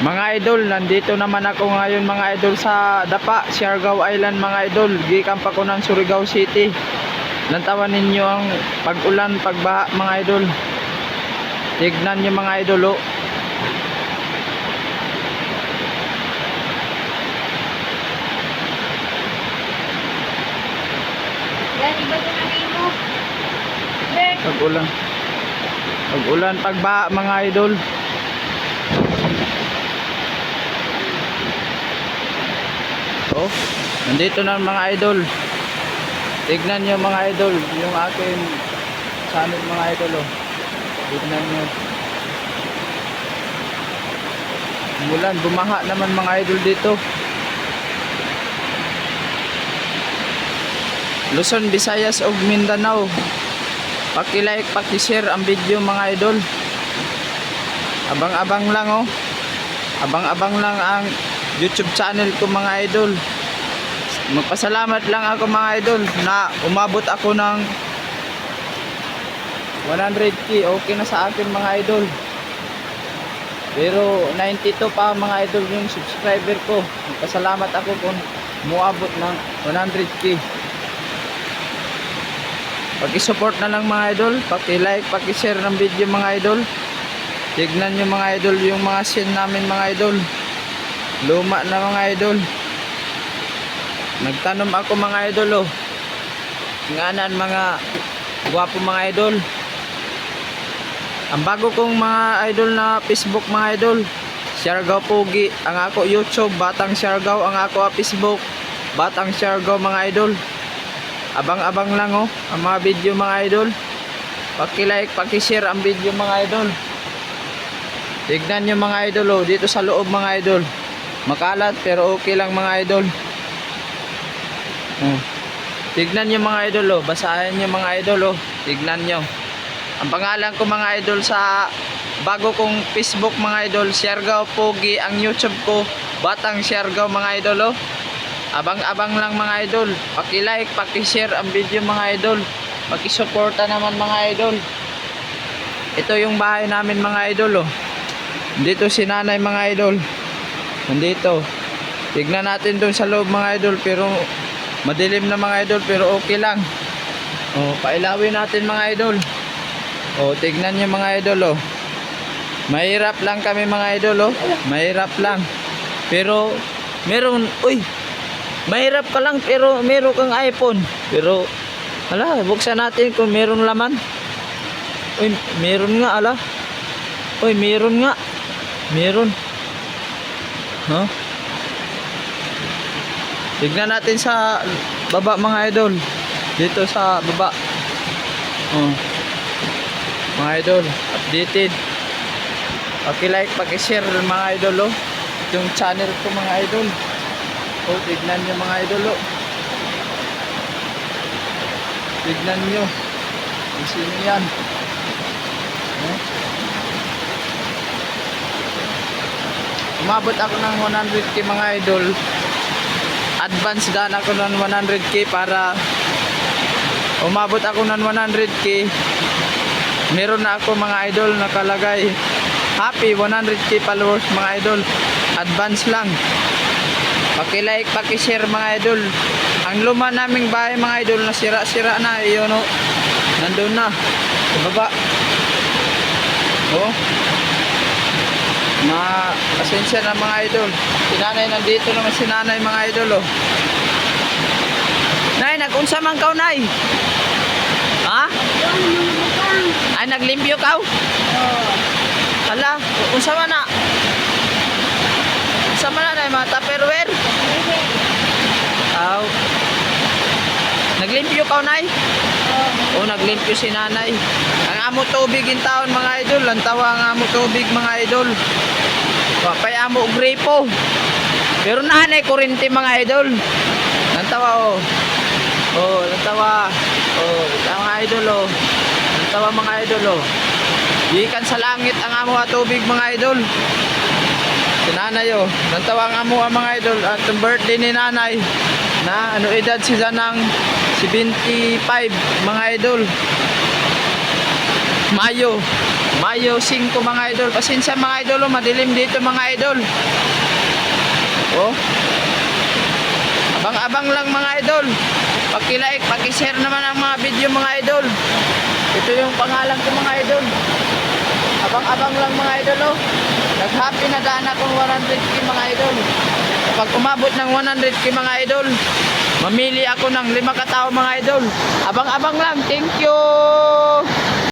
Mga idol, nandito naman ako ngayon mga idol sa Dapa, Siargao Island mga idol. Gikan pa ko ng Surigao City. Lantawan ninyo ang pag-ulan, pagbaha mga idol. Tignan nyo mga idol oh. Pag-ulan. Pag-ulan, pagbaha mga idol. Oh, nandito na mga idol. Tignan nyo mga idol, yung akin channel mga idol oh. Tignan nyo. Umulan, bumaha naman mga idol dito. Luzon, Visayas ug Mindanao. Paki-like, paki-share ang video mga idol. Abang-abang lang oh. Abang-abang lang ang YouTube channel ko mga idol. Magpasalamat lang ako mga idol na umabot ako ng 100k. Okay na sa akin mga idol. Pero 92 pa mga idol yung subscriber ko. Magpasalamat ako kung muabot ng 100k. Paki-support na lang mga idol, paki-like, paki-share ng video mga idol. Tignan nyo mga idol yung mga scene namin mga idol. Luma na mga idol. Nagtanom ako mga idol oh. Nganan mga guwapo mga idol. Ang bago kong mga idol na Facebook mga idol, Siargao Pogi. Ang ako YouTube, Batang Siargao. Ang ako Facebook, Batang Siargao mga idol. Abang-abang lang oh ang mga video mga idol. Paki-like, paki-share ang video mga idol. Tignan nyo mga idol oh, dito sa loob mga idol. Makalat pero okay lang mga idol. Tignan nyo mga idol oh, basahin nyo mga idol oh. Tignan nyo. Ang pangalan ko mga idol sa bago kong Facebook mga idol, Siargao Pogi. Ang YouTube ko, Batang Siargao mga idol oh. Abang-abang lang mga idol. Paki-like, paki-share ang video mga idol. Paki-suporta naman mga idol. Ito yung bahay namin mga idol oh. Dito si nanay mga idol. Nandito. Tignan natin doon sa loob mga idol, pero madilim na mga idol, pero okay lang. Oh, pailawin natin mga idol. Oh, tignan niyo mga idol oh. Mahirap lang kami mga idol oh. Mahirap lang. Pero meron, uy. Mahirap ka lang pero meron kang iPhone. Pero hala, buksan natin kung meron laman. Uy, meron nga ala. Uy, meron nga. Meron. Huh? Tignan natin sa baba mga idol. Dito sa baba. Oh. Mga idol, updated. Paki-like, paki-share mga idol oh. Yung channel ko mga idol. Oh, tignan nyo mga idol oh. Tignan nyo. Sino yan? Oh. Umabot ako ng 100k mga idol. Advance daan ako ng 100k para umabot ako ng 100k. Meron na ako mga idol nakalagay happy 100k followers mga idol. Advance lang. Paki-like, paki-share mga idol. Ang luma naming bahay mga idol na sira-sira na, yun oh. Nandun na sa baba. Oh. Pasensya na mga idol. Si nanay nandito naman, si nanay mga idol oh. Nay, nag-unsa man kaw nay? Ha? Ay, naglimpyo kaw? Hala, unsa man na? Unsa man na nay, mga tupperware? Aw. Naglimpyo kaw nay? Oh, naglimpyo si nanay. Ang amo tubig in taon mga idol. Ang tawa ang amo tubig mga idol. Papay amo gripo. Pero nanay kurinti mga idol. Ang tawa oh. Oh, ang tawa. Oh, mga idol oh. Ang tawa mga idol oh. Gikan sa langit ang amo tubig mga idol. Si nanay oh. Ang tawa ang amo mga idol. At ang birthday ni nanay. Na ano edad siya ng 75 mga idol. Mayo Mayo 5 mga idol. Pasensya mga idol, oh, madilim dito mga idol. Oh. Abang-abang lang mga idol. Paki-like, paki-share naman ang mga video mga idol. Ito yung pangalan ko mga idol. Abang-abang lang mga idol, oh. Nag-happy na daan akong 100k mga idol. Kapag umabot ng 100k mga idol, mamili ako ng 5 katao mga idol. Abang-abang lang. Thank you.